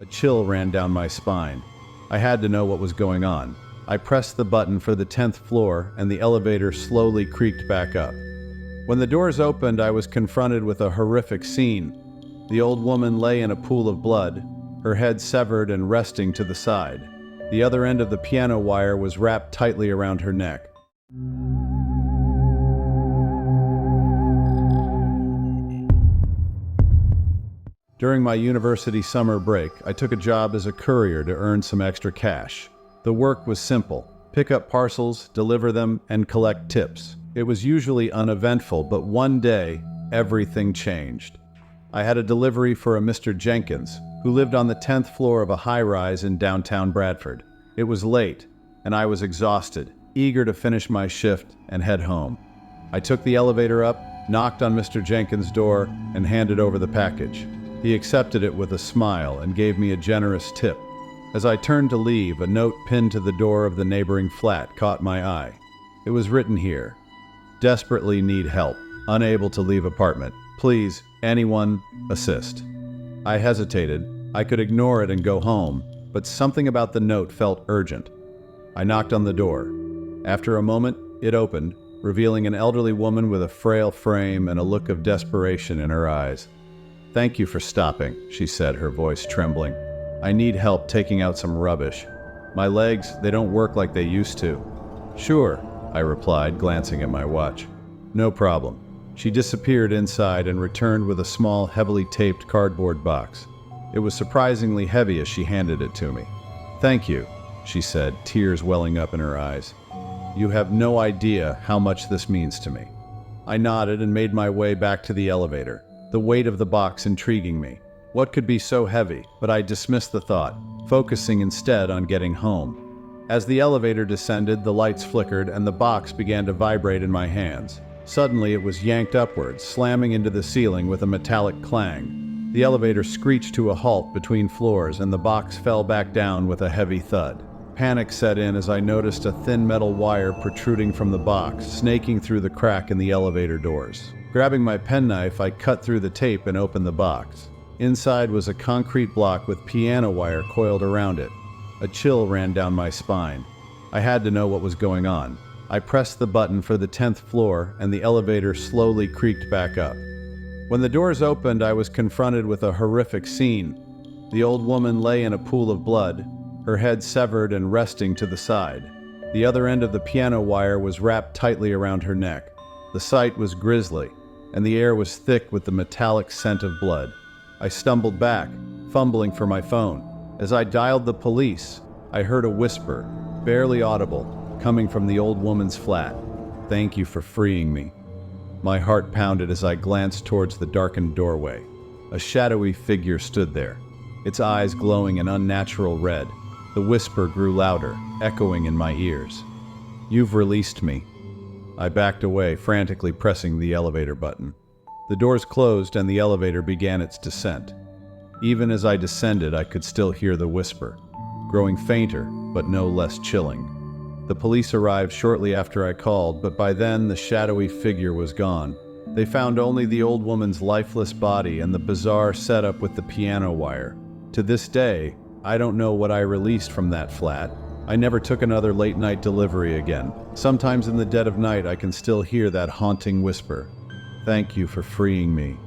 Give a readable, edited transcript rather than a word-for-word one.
A chill ran down my spine. I had to know what was going on. I pressed the button for the 10th floor, and the elevator slowly creaked back up. When the doors opened, I was confronted with a horrific scene. The old woman lay in a pool of blood, her head severed and resting to the side. The other end of the piano wire was wrapped tightly around her neck. During my university summer break, I took a job as a courier to earn some extra cash. The work was simple: pick up parcels, deliver them, and collect tips. It was usually uneventful, but one day, everything changed. I had a delivery for a Mr. Jenkins, who lived on the 10th floor of a high-rise in downtown Bradford. It was late, and I was exhausted, eager to finish my shift and head home. I took the elevator up, knocked on Mr. Jenkins' door, and handed over the package. He accepted it with a smile and gave me a generous tip. As I turned to leave, a note pinned to the door of the neighboring flat caught my eye. It was written here: "Desperately need help. Unable to leave apartment. Please, anyone, assist." I hesitated. I could ignore it and go home, but something about the note felt urgent. I knocked on the door. After a moment, it opened, revealing an elderly woman with a frail frame and a look of desperation in her eyes. "Thank you for stopping," she said, her voice trembling. "I need help taking out some rubbish. My legs, they don't work like they used to." "Sure," I replied, glancing at my watch. "No problem." She disappeared inside and returned with a small, heavily taped cardboard box. It was surprisingly heavy as she handed it to me. "Thank you," she said, tears welling up in her eyes. "You have no idea how much this means to me." I nodded and made my way back to the elevator, the weight of the box intriguing me. What could be so heavy? But I dismissed the thought, focusing instead on getting home. As the elevator descended, the lights flickered and the box began to vibrate in my hands. Suddenly, it was yanked upwards, slamming into the ceiling with a metallic clang. The elevator screeched to a halt between floors, and the box fell back down with a heavy thud. Panic set in as I noticed a thin metal wire protruding from the box, snaking through the crack in the elevator doors. Grabbing my penknife, I cut through the tape and opened the box. Inside was a concrete block with piano wire coiled around it. A chill ran down my spine. I had to know what was going on. I pressed the button for the 10th floor, and the elevator slowly creaked back up. When the doors opened, I was confronted with a horrific scene. The old woman lay in a pool of blood, her head severed and resting to the side. The other end of the piano wire was wrapped tightly around her neck. The sight was grisly, and the air was thick with the metallic scent of blood. I stumbled back, fumbling for my phone. As I dialed the police, I heard a whisper, barely audible, coming from the old woman's flat. "Thank you for freeing me." My heart pounded as I glanced towards the darkened doorway. A shadowy figure stood there, its eyes glowing an unnatural red. The whisper grew louder, echoing in my ears. "You've released me." I backed away, frantically pressing the elevator button. The doors closed and the elevator began its descent. Even as I descended, I could still hear the whisper, growing fainter, but no less chilling. The police arrived shortly after I called, but by then the shadowy figure was gone. They found only the old woman's lifeless body and the bizarre setup with the piano wire. To this day, I don't know what I released from that flat. I never took another late-night delivery again. Sometimes in the dead of night, I can still hear that haunting whisper. "Thank you for freeing me."